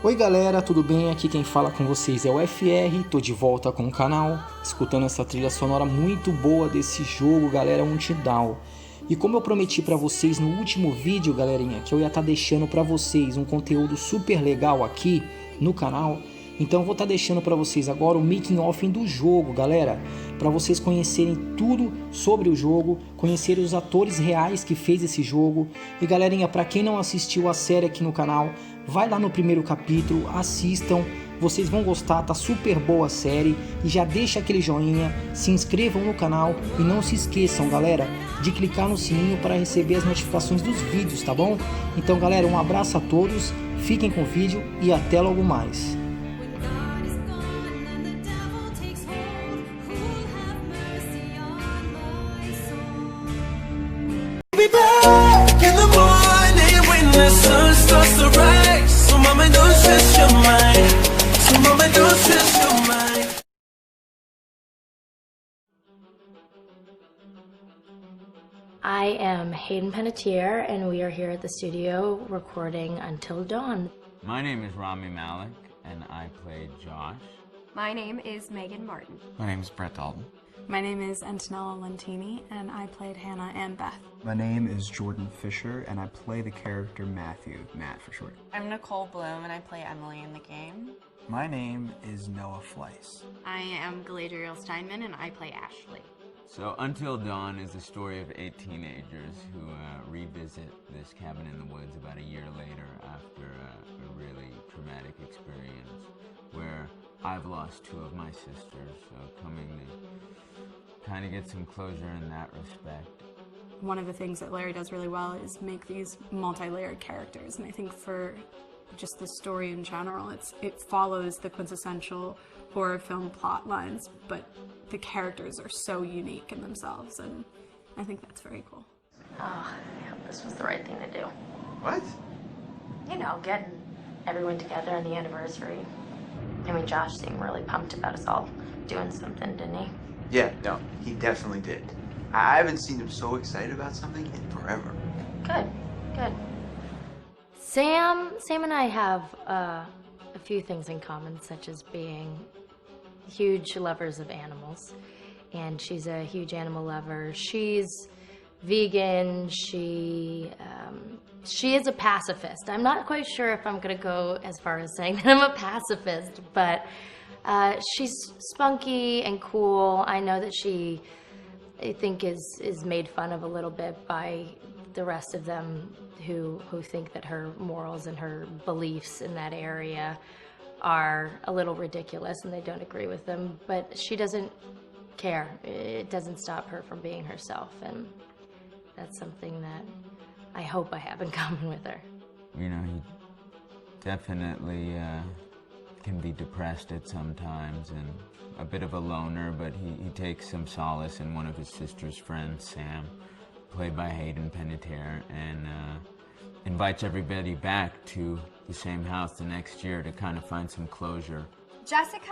Oi galera, tudo bem? Aqui quem fala com vocês é o FR, tô de volta com o canal, escutando essa trilha sonora muito boa desse jogo, galera, Untidown. E como eu prometi pra vocês no último vídeo, galerinha, que eu ia estar deixando pra vocês um conteúdo super legal aqui no canal, então eu vou estar deixando pra vocês agora o making of do jogo, galera, pra vocês conhecerem tudo sobre o jogo, conhecerem os atores reais que fez esse jogo. E galerinha, pra quem não assistiu a série aqui no canal, vai lá no primeiro capítulo, assistam, vocês vão gostar, tá super boa a série. E já deixa aquele joinha, se inscrevam no canal e não se esqueçam, galera, de clicar no sininho para receber as notificações dos vídeos, tá bom? Então galera, um abraço a todos, fiquem com o vídeo e até logo mais. The sun starts to rise, so mama don't stress your mind, so mama don't stress your mind. I am Hayden Panettiere, and we are here at the studio recording Until Dawn. My name is Rami Malek, and I play Josh. My name is Megan Martin. My name is Brett Dalton. My name is Antonella Lentini, and I played Hannah and Beth. My name is Jordan Fisher, and I play the character Matthew, Matt for short. I'm Nicole Bloom, and I play Emily in the game. My name is Noah Fleiss. I am Galadriel Steinman, and I play Ashley. So Until Dawn is the story of 8 teenagers who revisit this cabin in the woods about a year later after a really traumatic experience where I've lost 2 of my sisters, so coming to kind of get some closure in that respect. One of the things that Larry does really well is make these multi-layered characters, and I think for just the story in general, it follows the quintessential horror film plot lines, but the characters are so unique in themselves, and I think that's very cool. Oh, yeah, this was the right thing to do. What? You know, getting everyone together on the anniversary. I mean, Josh seemed really pumped about us all doing something, didn't he? Yeah, no, he definitely did. I haven't seen him so excited about something in forever. Good, good. Sam and I have a few things in common, such as being huge lovers of animals, and she's a huge animal lover. She's vegan. She is a pacifist. I'm not quite sure if I'm gonna go as far as saying that I'm a pacifist, but she's spunky and cool. I know that she, I think, is made fun of a little bit by the rest of them who think that her morals and her beliefs in that area are a little ridiculous and they don't agree with them, but she doesn't care. It doesn't stop her from being herself, and that's something that I hope I have in common with her. You know, he definitely can be depressed at some times and a bit of a loner, but he takes some solace in one of his sister's friends, Sam, played by Hayden Panettiere, and invites everybody back to the same house the next year to kind of find some closure. Jessica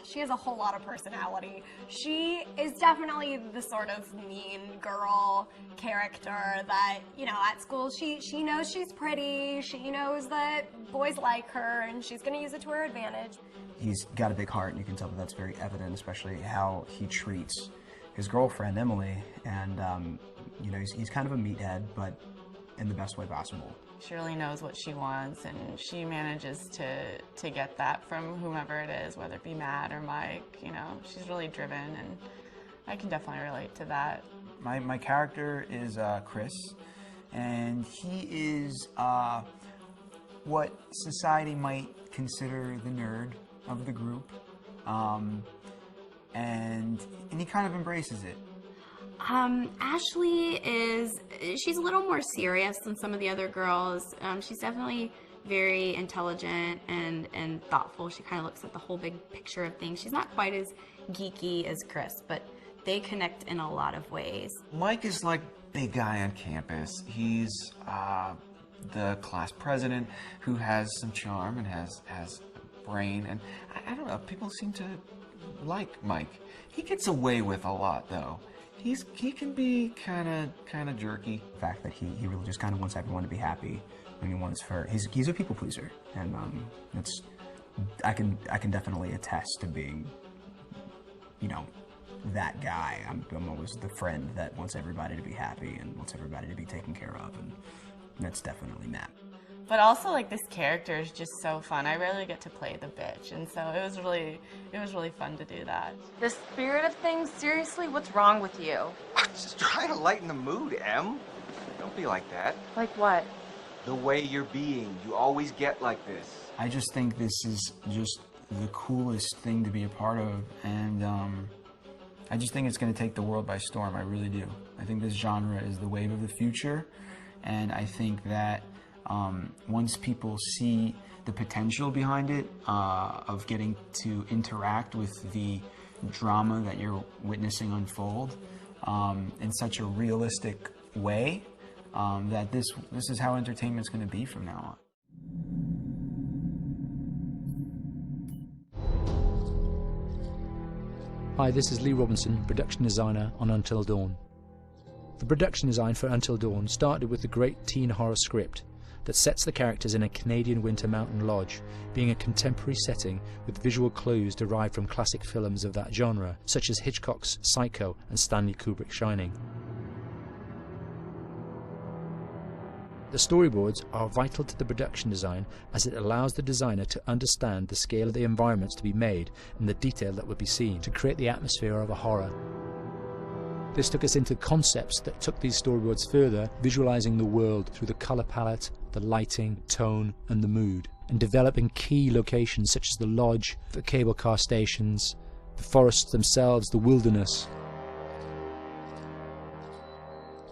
she has a whole lot of personality. She is definitely the sort of mean girl character that, you know, at school she knows she's pretty, she knows that boys like her, and she's gonna use it to her advantage. He's got a big heart, and you can tell that that's very evident, especially how he treats his girlfriend, Emily, and, you know, he's kind of a meathead, but in the best way possible. She really knows what she wants, and she manages to get that from whomever it is, whether it be Matt or Mike. You know, she's really driven, and I can definitely relate to that. My character is Chris, and he is what society might consider the nerd of the group, and he kind of embraces it. Ashley she's a little more serious than some of the other girls. She's definitely very intelligent and thoughtful. She kind of looks at the whole big picture of things. She's not quite as geeky as Chris, but they connect in a lot of ways. Mike is like big guy on campus. He's the class president who has some charm and has a brain, and I don't know, people seem to like Mike. He gets away with a lot, though. he can be kind of jerky. The fact that he really just kind of wants everyone to be happy, and he wants he's a people pleaser, and I can definitely attest to being, you know, that guy. I'm always the friend that wants everybody to be happy and wants everybody to be taken care of, and that's definitely Matt. But also, like, this character is just so fun. I rarely get to play the bitch, and so it was really fun to do that. The spirit of things? Seriously, what's wrong with you? I'm just trying to lighten the mood, Em. Don't be like that. Like what? The way you're being. You always get like this. I just think this is just the coolest thing to be a part of, and I just think it's going to take the world by storm. I really do. I think this genre is the wave of the future, and I think that once people see the potential behind it, of getting to interact with the drama that you're witnessing unfold in such a realistic way, that this is how entertainment's going to be from now on. Hi, this is Lee Robinson, production designer on Until Dawn. The production design for Until Dawn started with the great teen horror script that sets the characters in a Canadian winter mountain lodge, being a contemporary setting with visual clues derived from classic films of that genre, such as Hitchcock's Psycho and Stanley Kubrick's Shining. The storyboards are vital to the production design, as it allows the designer to understand the scale of the environments to be made and the detail that would be seen to create the atmosphere of a horror. This took us into concepts that took these storyboards further, visualizing the world through the color palette, the lighting, tone and the mood, and developing key locations such as the lodge, the cable car stations, the forests themselves, the wilderness.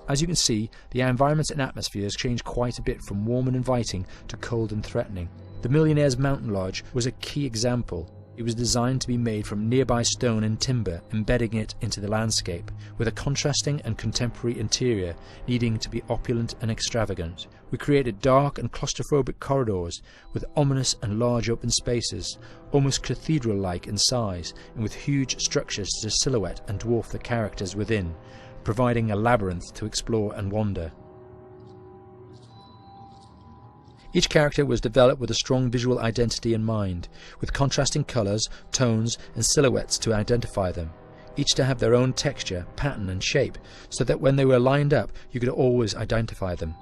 As you can see, the environments and atmospheres change quite a bit from warm and inviting to cold and threatening. The Millionaire's Mountain Lodge was a key example. It was designed to be made from nearby stone and timber, embedding it into the landscape, with a contrasting and contemporary interior needing to be opulent and extravagant. We created dark and claustrophobic corridors with ominous and large open spaces, almost cathedral-like in size, and with huge structures to silhouette and dwarf the characters within, providing a labyrinth to explore and wander. Each character was developed with a strong visual identity in mind, with contrasting colours, tones and silhouettes to identify them, each to have their own texture, pattern and shape, so that when they were lined up you could always identify them.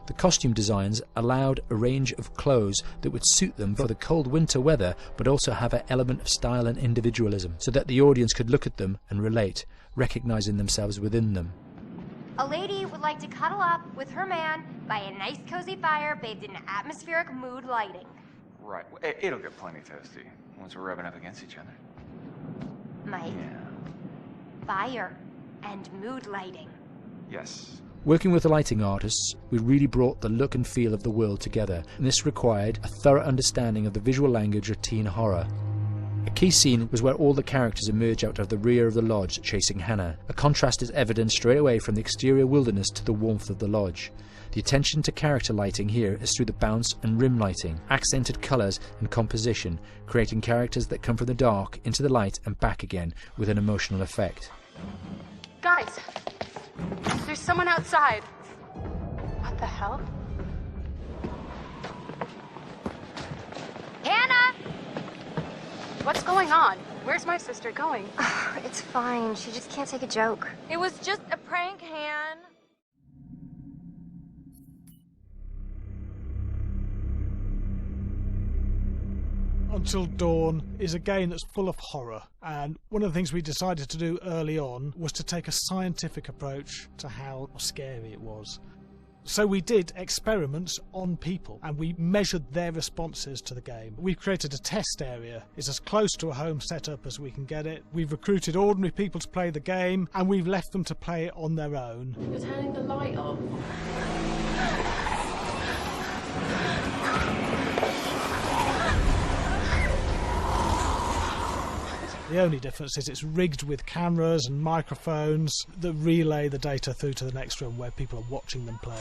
The costume designs allowed a range of clothes that would suit them for the cold winter weather, but also have an element of style and individualism, so that the audience could look at them and relate, recognizing themselves within them. A lady would like to cuddle up with her man by a nice cozy fire bathed in atmospheric mood lighting. Right. It'll get plenty toasty once we're rubbing up against each other. Mike? Yeah. Fire and mood lighting. Yes. Working with the lighting artists, we really brought the look and feel of the world together, and this required a thorough understanding of the visual language of teen horror. A key scene was where all the characters emerge out of the rear of the lodge chasing Hannah. A contrast is evident straight away from the exterior wilderness to the warmth of the lodge. The attention to character lighting here is through the bounce and rim lighting, accented colours and composition, creating characters that come from the dark into the light and back again with an emotional effect. Guys, there's someone outside. What the hell? Hannah! What's going on? Where's my sister going? It's fine. She just can't take a joke. It was just a prank, Han. Until Dawn is a game that's full of horror, and one of the things we decided to do early on was to take a scientific approach to how scary it was. So we did experiments on people and we measured their responses to the game. We've created a test area. It's as close to a home setup as we can get it. We've recruited ordinary people to play the game and we've left them to play it on their own. You're turning the light off. The only difference is it's rigged with cameras and microphones that relay the data through to the next room where people are watching them play.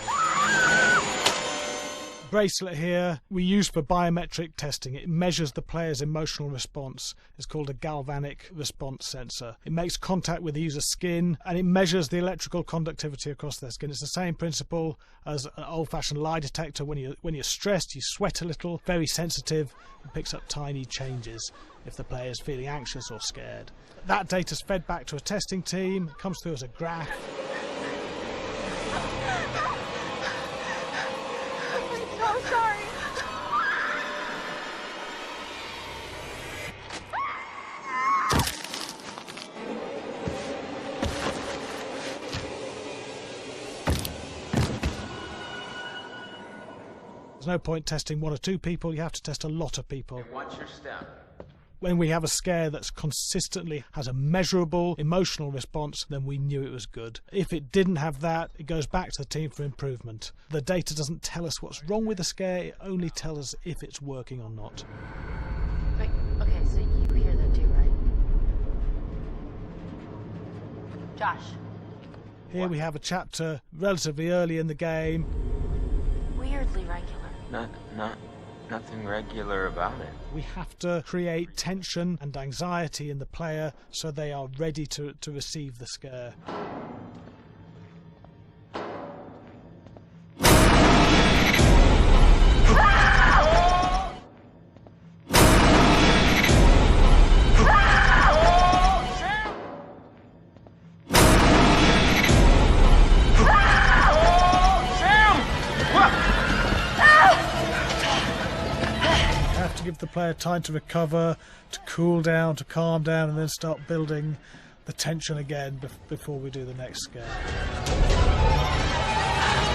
bracelet here we use for biometric testing. It measures the player's emotional response. It's called a galvanic response sensor. It makes contact with the user's skin and it measures the electrical conductivity across their skin. It's the same principle as an old-fashioned lie detector. When you're stressed, you sweat a little, very sensitive, and picks up tiny changes if the player is feeling anxious or scared. That data's fed back to a testing team, it comes through as a graph. I'm so sorry. There's no point testing one or two people, you have to test a lot of people. What's your step? When we have a scare that's consistently has a measurable emotional response, then we knew it was good. If it didn't have that, it goes back to the team for improvement. The data doesn't tell us what's wrong with the scare, it only tells us if it's working or not. Wait, okay, so you hear that too, right? Josh. Here we have a chapter relatively early in the game. Weirdly regular. Nothing regular about it. We have to create tension and anxiety in the player so they are ready to receive the scare. Give the player time to recover, to cool down, to calm down, and then start building the tension again before we do the next scare.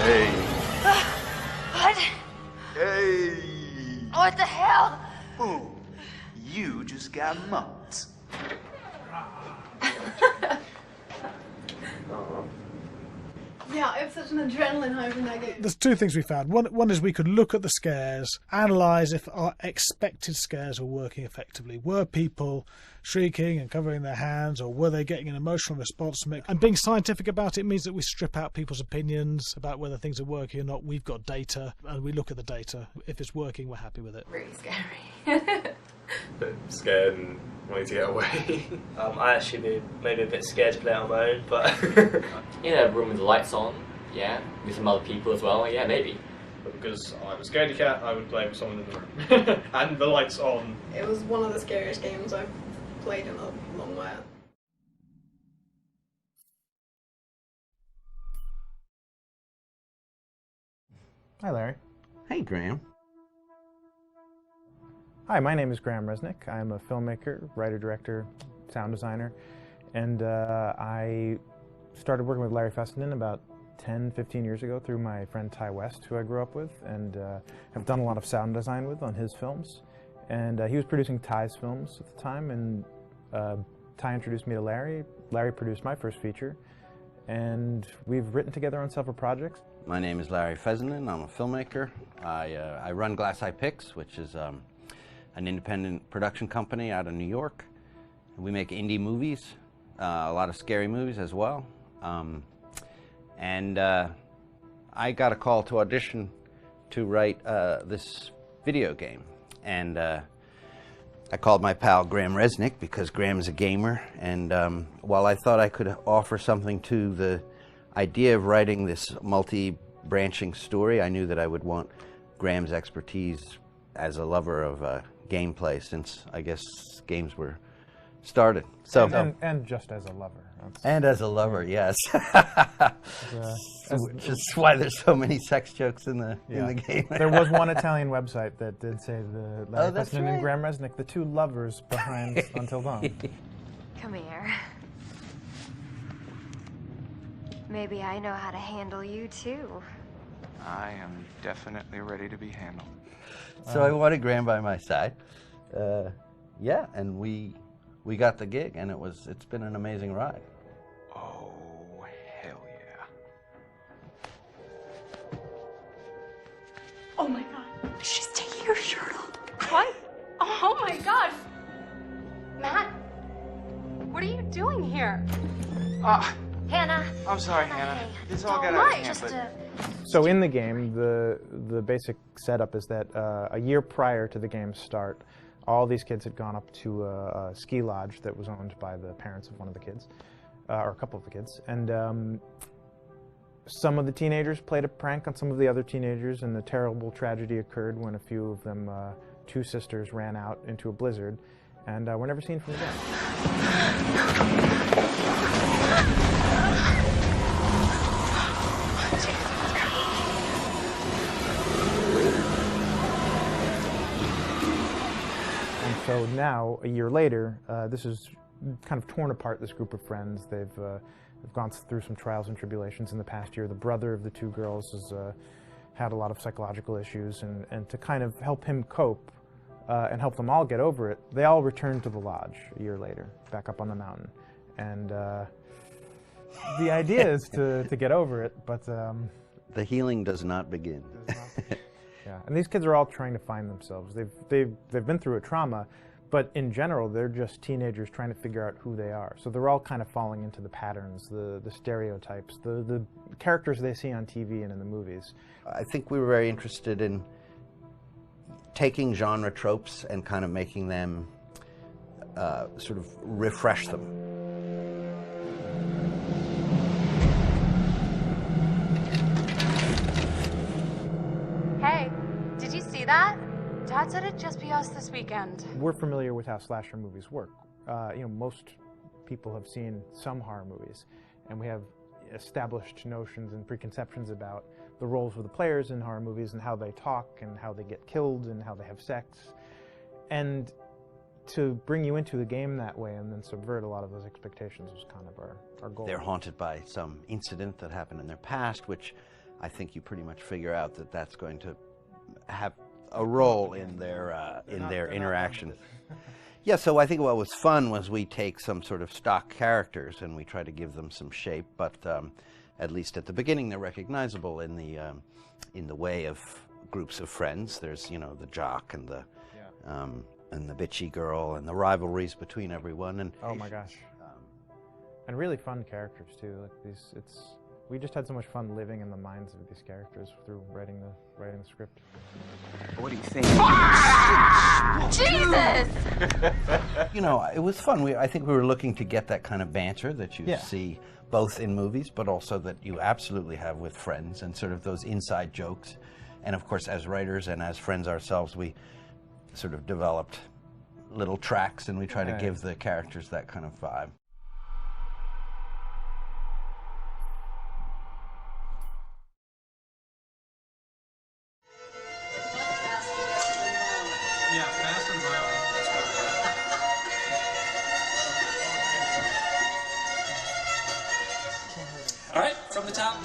Hey. What? Hey. What the hell? Boom. You just got mugged. Yeah, I have such an adrenaline high from that game. There's two things we found. One is we could look at the scares, analyse if our expected scares were working effectively. Were people shrieking and covering their hands, or were they getting an emotional response from it? And being scientific about it means that we strip out people's opinions about whether things are working or not. We've got data, and we look at the data. If it's working, we're happy with it. Really scary. Bit scared and wanting to get away. I actually be maybe a bit scared to play on my own, but in a room with the lights on, yeah, with some other people as well, yeah, maybe. But because I'm a scaredy cat, I would play with someone in the room. And the lights on. It was one of the scariest games I've played in a long while. Hi, Larry. Hey, Graham. Hi, my name is Graham Resnick. I'm a filmmaker, writer, director, sound designer, and I started working with Larry Fessenden about 10, 15 years ago through my friend Ty West, who I grew up with, and have done a lot of sound design with on his films. And he was producing Ty's films at the time, and Ty introduced me to Larry. Larry produced my first feature, and we've written together on several projects. My name is Larry Fessenden. I'm a filmmaker. I run Glass Eye Pix, which is an independent production company out of New York. We make indie movies, a lot of scary movies as well. And I got a call to audition to write this video game. And I called my pal Graham Resnick because Graham is a gamer. And while I thought I could offer something to the idea of writing this multi-branching story, I knew that I would want Graham's expertise as a lover of gameplay, since I guess games were started. So and just as a lover. And as a lover, yes. Which is why there's so many sex jokes in the game. There was one Italian website that did say the Larry that's Fessenden right. and Graham Resnick, the two lovers behind Until Dawn. Come here. Maybe I know how to handle you too. I am definitely ready to be handled. So I wanted Graham by my side. Yeah, and we got the gig, and it's been an amazing ride. Oh, hell yeah. Oh my god. She's taking her shirt off. What? Oh my god. Matt, what are you doing here? Hannah. I'm sorry, Hannah, Hannah. hey, This all got don't out of mind, hand, just but So in the game, the basic setup is that a year prior to the game's start, all these kids had gone up to a ski lodge that was owned by the parents of one of the kids, or a couple of the kids, and some of the teenagers played a prank on some of the other teenagers, and a terrible tragedy occurred when a few of them, two sisters, ran out into a blizzard, and were never seen from again. And so now, a year later, this is kind of torn apart this group of friends. They've gone through some trials and tribulations in the past year. The brother of the two girls has had a lot of psychological issues, and to kind of help him cope and help them all get over it, they all returned to the lodge a year later, back up on the mountain. And the idea is to get over it, but... the healing does not begin. Yeah, and these kids are all trying to find themselves. They've been through a trauma, but in general, they're just teenagers trying to figure out who they are. So they're all kind of falling into the patterns, the stereotypes, the characters they see on TV and in the movies. I think we were very interested in taking genre tropes and kind of making them sort of refresh them. Hey, did you see that? Dad said it'd just be us this weekend. We're familiar with how slasher movies work. Most people have seen some horror movies, and we have established notions and preconceptions about the roles of the players in horror movies and how they talk and how they get killed and how they have sex. And to bring you into the game that way and then subvert a lot of those expectations was kind of our goal. They're haunted by some incident that happened in their past, which I think you pretty much figure out that that's going to have a role in their interaction. Yeah, so I think what was fun was we take some sort of stock characters and we try to give them some shape, but at least at the beginning they're recognizable in the way of groups of friends. There's, the jock and the bitchy girl and the rivalries between everyone. And oh my gosh, and really fun characters too. Like we just had so much fun living in the minds of these characters through writing the script. What do you think? Jesus! It was fun. I think we were looking to get that kind of banter that you see both in movies, but also that you absolutely have with friends, and sort of those inside jokes. And of course, as writers and as friends ourselves, we sort of developed little tracks, and we try to give the characters that kind of vibe. Yeah, fast and violent. All right, from the top.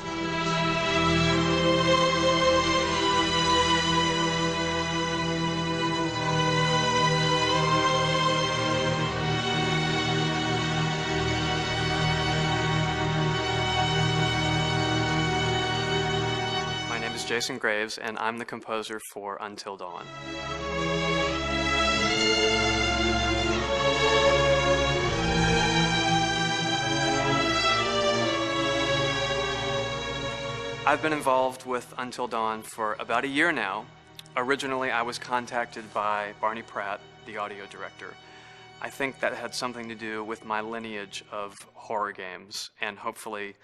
My name is Jason Graves, and I'm the composer for Until Dawn. I've been involved with Until Dawn for about a year now. Originally, I was contacted by Barney Pratt, the audio director. I think that had something to do with my lineage of horror games, and hopefully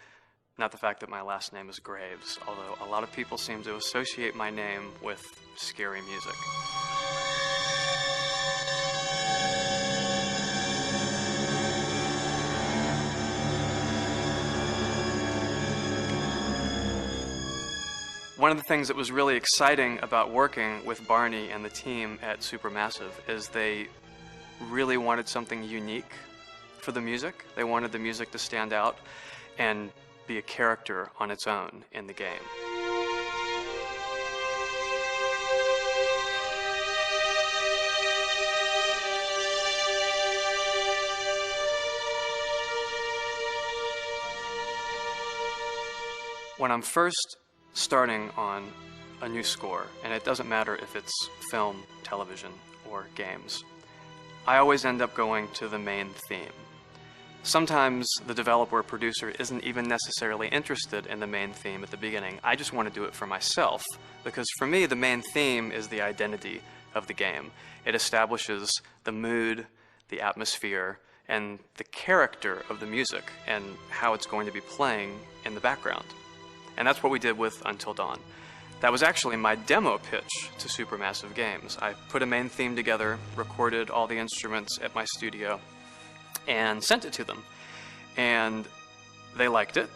not the fact that my last name is Graves, although a lot of people seem to associate my name with scary music. One of the things that was really exciting about working with Barney and the team at Supermassive is they really wanted something unique for the music. They wanted the music to stand out and be a character on its own in the game. When I'm first starting on a new score, and it doesn't matter if it's film, television, or games, I always end up going to the main theme. Sometimes the developer or producer isn't even necessarily interested in the main theme at the beginning. I just want to do it for myself, because for me, the main theme is the identity of the game. It establishes the mood, the atmosphere, and the character of the music, and how it's going to be playing in the background. And that's what we did with Until Dawn. That was actually my demo pitch to Supermassive Games. I put a main theme together, recorded all the instruments at my studio, and sent it to them. And they liked it.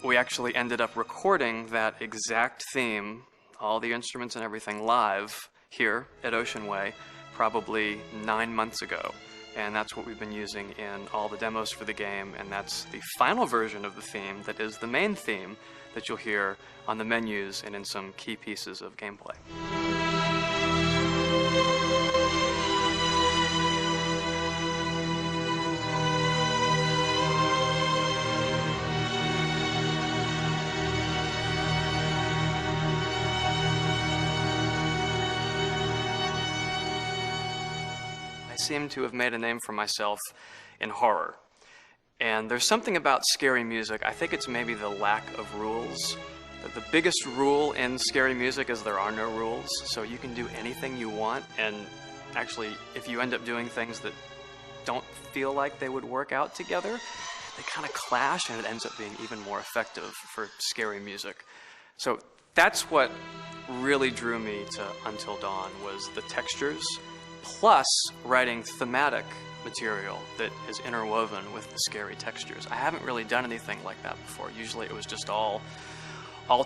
We actually ended up recording that exact theme, all the instruments and everything, live here at Ocean Way probably 9 months ago. And that's what we've been using in all the demos for the game, and that's the final version of the theme that is the main theme that you'll hear on the menus and in some key pieces of gameplay. I seem to have made a name for myself in horror. And there's something about scary music, I think it's maybe the lack of rules. The biggest rule in scary music is there are no rules, so you can do anything you want, and actually, if you end up doing things that don't feel like they would work out together, they kind of clash, and it ends up being even more effective for scary music. So that's what really drew me to Until Dawn, was the textures, plus writing thematic material that is interwoven with the scary textures. I haven't really done anything like that before. Usually it was just all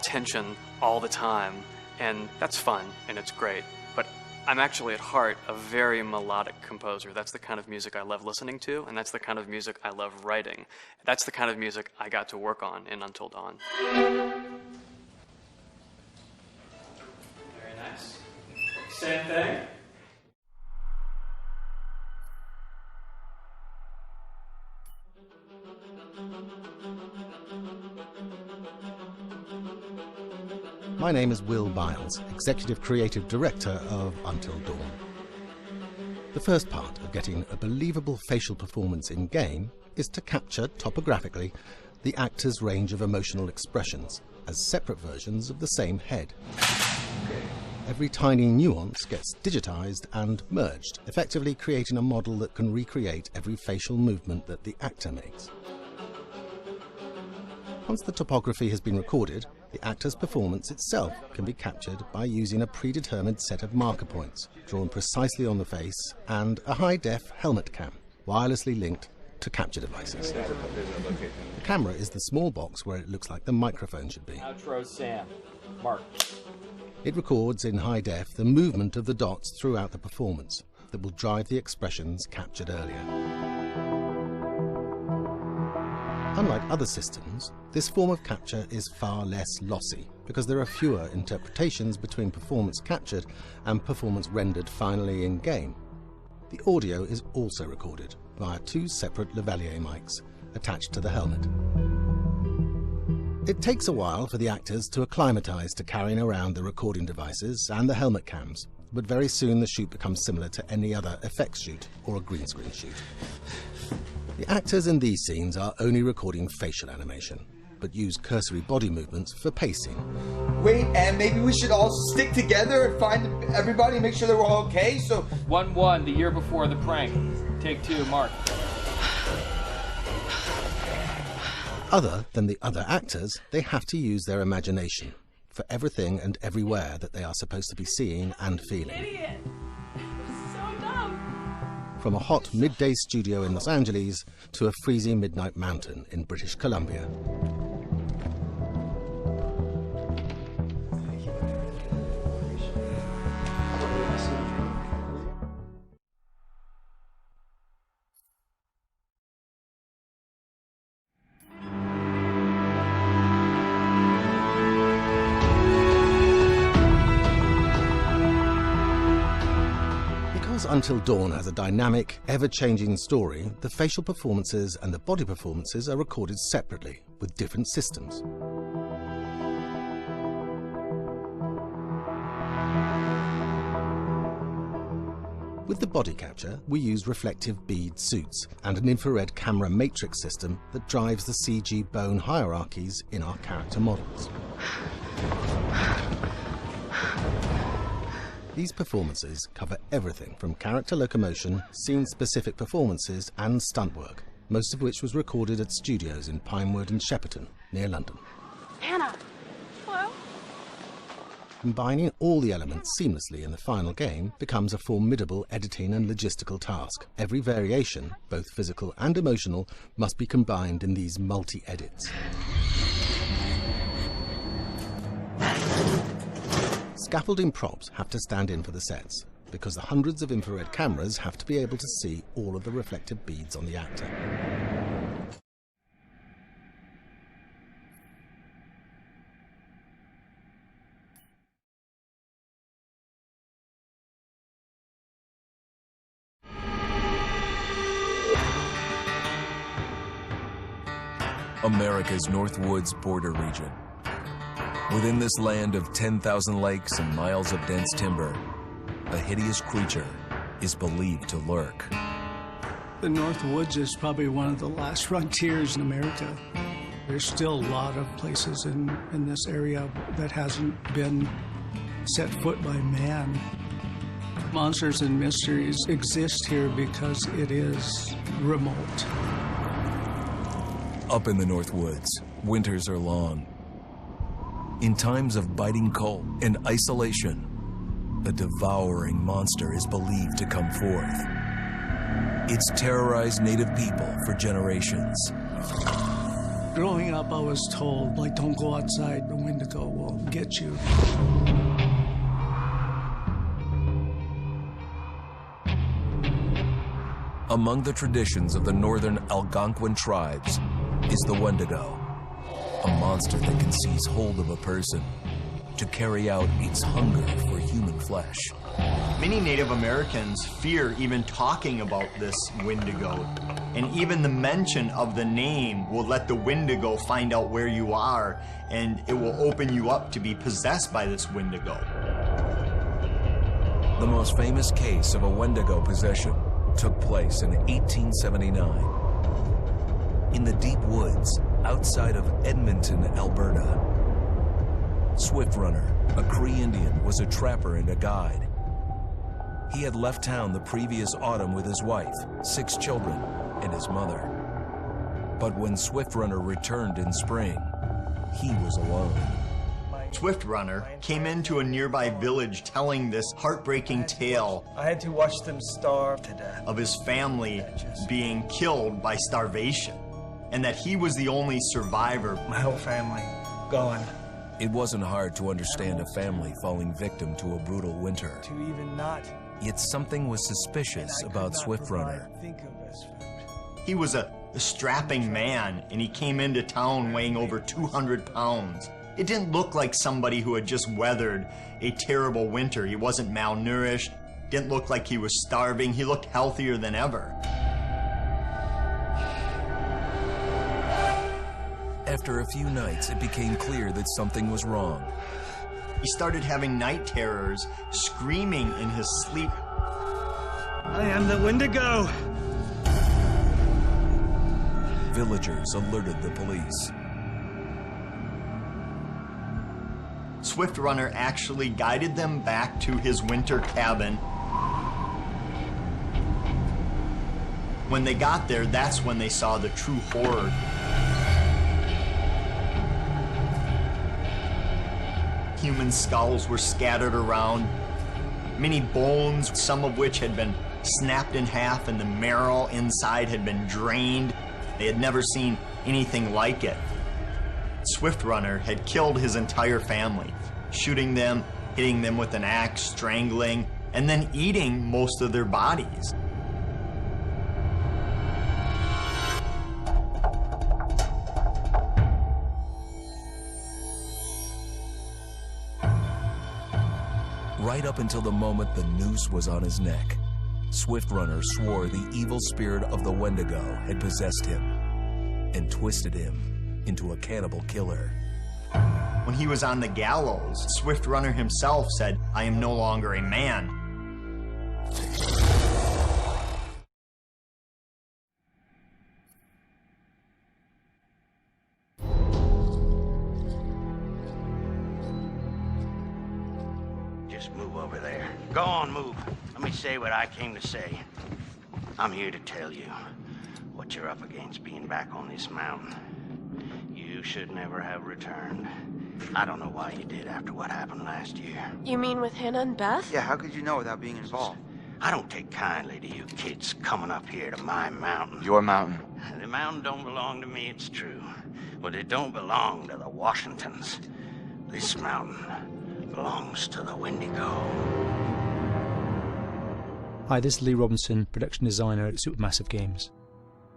tension all the time, and that's fun and it's great. But I'm actually at heart a very melodic composer. That's the kind of music I love listening to, and that's the kind of music I love writing. That's the kind of music I got to work on in Until Dawn. Very nice. Same thing. My name is Will Biles, Executive Creative Director of Until Dawn. The first part of getting a believable facial performance in-game is to capture, topographically, the actor's range of emotional expressions as separate versions of the same head. Every tiny nuance gets digitized and merged, effectively creating a model that can recreate every facial movement that the actor makes. Once the topography has been recorded, the actor's performance itself can be captured by using a predetermined set of marker points drawn precisely on the face and a high-def helmet cam, wirelessly linked to capture devices. The camera is the small box where it looks like the microphone should be. Outro Sam. Mark. It records in high def the movement of the dots throughout the performance that will drive the expressions captured earlier. Unlike other systems, this form of capture is far less lossy because there are fewer interpretations between performance captured and performance rendered finally in-game. The audio is also recorded via two separate lavalier mics attached to the helmet. It takes a while for the actors to acclimatise to carrying around the recording devices and the helmet cams, but very soon the shoot becomes similar to any other effects shoot or a green screen shoot. The actors in these scenes are only recording facial animation, but use cursory body movements for pacing. Wait, and maybe we should all stick together and find everybody, make sure that we're all okay, so... 1-1, the year before the prank. Take 2, Mark. Other than the other actors, they have to use their imagination for everything and everywhere that they are supposed to be seeing and feeling. Idiot! So dumb! From a hot midday studio in Los Angeles to a freezing midnight mountain in British Columbia. Until Dawn has a dynamic, ever-changing story, the facial performances and the body performances are recorded separately with different systems. With the body capture, we use reflective bead suits and an infrared camera matrix system that drives the CG bone hierarchies in our character models. These performances cover everything from character locomotion, scene-specific performances and stunt work, most of which was recorded at studios in Pinewood and Shepperton, near London. Hannah! Hello? Combining all the elements seamlessly in the final game becomes a formidable editing and logistical task. Every variation, both physical and emotional, must be combined in these multi-edits. Scaffolding props have to stand in for the sets, because the hundreds of infrared cameras have to be able to see all of the reflective beads on the actor. America's North Woods border region. Within this land of 10,000 lakes and miles of dense timber, a hideous creature is believed to lurk. The North Woods is probably one of the last frontiers in America. There's still a lot of places in this area that hasn't been set foot by man. Monsters and mysteries exist here because it is remote. Up in the North Woods, winters are long. In times of biting cold and isolation, a devouring monster is believed to come forth. It's terrorized native people for generations. Growing up, I was told, like, don't go outside, the Wendigo will get you. Among the traditions of the northern Algonquin tribes is the Wendigo, a monster that can seize hold of a person to carry out its hunger for human flesh. Many Native Americans fear even talking about this Wendigo, and even the mention of the name will let the Wendigo find out where you are, and it will open you up to be possessed by this Wendigo. The most famous case of a Wendigo possession took place in 1879. In the deep woods outside of Edmonton, Alberta. Swift Runner, a Cree Indian, was a trapper and a guide. He had left town the previous autumn with his wife, 6 children, and his mother. But when Swift Runner returned in spring, he was alone. Swift Runner came into a nearby village telling this heartbreaking tale. I had to watch them starve to death. Of his family being killed by starvation, and that he was the only survivor. My whole family gone. It wasn't hard to understand a family falling victim to a brutal winter. To even not. Yet something was suspicious about Swift Runner. He was a strapping man, and he came into town weighing over 200 pounds. It didn't look like somebody who had just weathered a terrible winter. He wasn't malnourished, didn't look like he was starving. He looked healthier than ever. After a few nights, it became clear that something was wrong. He started having night terrors, screaming in his sleep. I am the Wendigo! Villagers alerted the police. Swift Runner actually guided them back to his winter cabin. When they got there, that's when they saw the true horror. Human skulls were scattered around, many bones, some of which had been snapped in half, and the marrow inside had been drained. They had never seen anything like it. Swift Runner had killed his entire family, shooting them, hitting them with an axe, strangling, and then eating most of their bodies. Right up until the moment the noose was on his neck, Swift Runner swore the evil spirit of the Wendigo had possessed him and twisted him into a cannibal killer. When he was on the gallows, Swift Runner himself said, "I am no longer a man." Just move over there. Go on, move. Let me say what I came to say. I'm here to tell you what you're up against being back on this mountain. You should never have returned. I don't know why you did after what happened last year. You mean with Hannah and Beth? Yeah, how could you know without being involved? I don't take kindly to you kids coming up here to my mountain. Your mountain. The mountain don't belong to me, it's true. But it don't belong to the Washingtons. This mountain belongs to the Wendigo. Hi, this is Lee Robinson, production designer at Supermassive Games.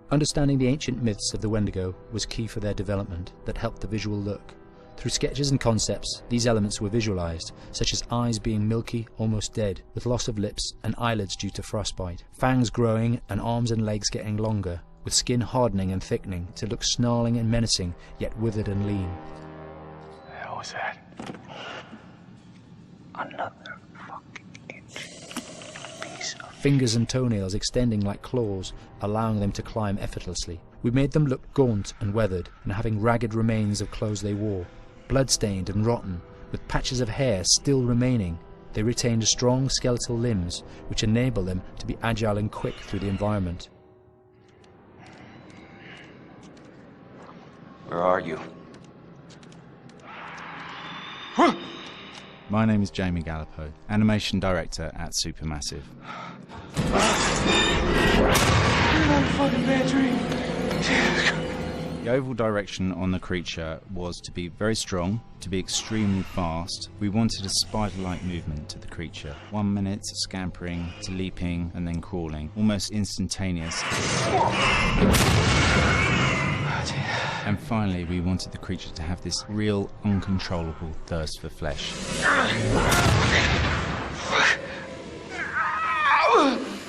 Understanding the ancient myths of the Wendigo was key for their development that helped the visual look. Through sketches and concepts, these elements were visualized, such as eyes being milky, almost dead, with loss of lips and eyelids due to frostbite, fangs growing and arms and legs getting longer, with skin hardening and thickening to look snarling and menacing, yet withered and lean. The hell was that? Another fucking piece of... Fingers and toenails extending like claws, allowing them to climb effortlessly. We made them look gaunt and weathered, and having ragged remains of clothes they wore. Blood-stained and rotten, with patches of hair still remaining, they retained strong skeletal limbs, which enable them to be agile and quick through the environment. Where are you? My name is Jamie Gallipo, animation director at Supermassive. The overall direction on the creature was to be very strong, to be extremely fast. We wanted a spider-like movement to the creature. 1 minute scampering to leaping and then crawling, almost instantaneous. And finally, we wanted the creature to have this real, uncontrollable thirst for flesh.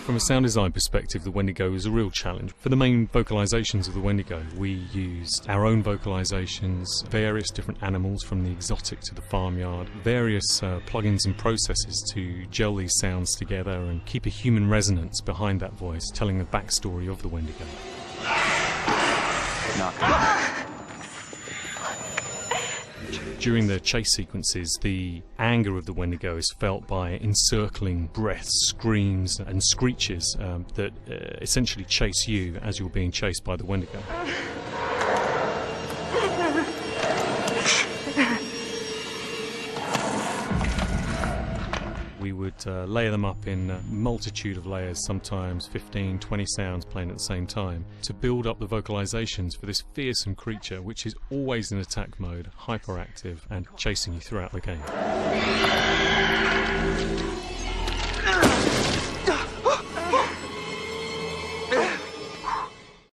From a sound design perspective, the Wendigo is a real challenge. For the main vocalizations of the Wendigo, we used our own vocalizations, various different animals from the exotic to the farmyard, various plugins and processes to gel these sounds together and keep a human resonance behind that voice, telling the backstory of the Wendigo. During the chase sequences, the anger of the Wendigo is felt by encircling breaths, screams and screeches that essentially chase you as you're being chased by the Wendigo. We would layer them up in a multitude of layers, sometimes 15, 20 sounds playing at the same time, to build up the vocalizations for this fearsome creature which is always in attack mode, hyperactive and chasing you throughout the game.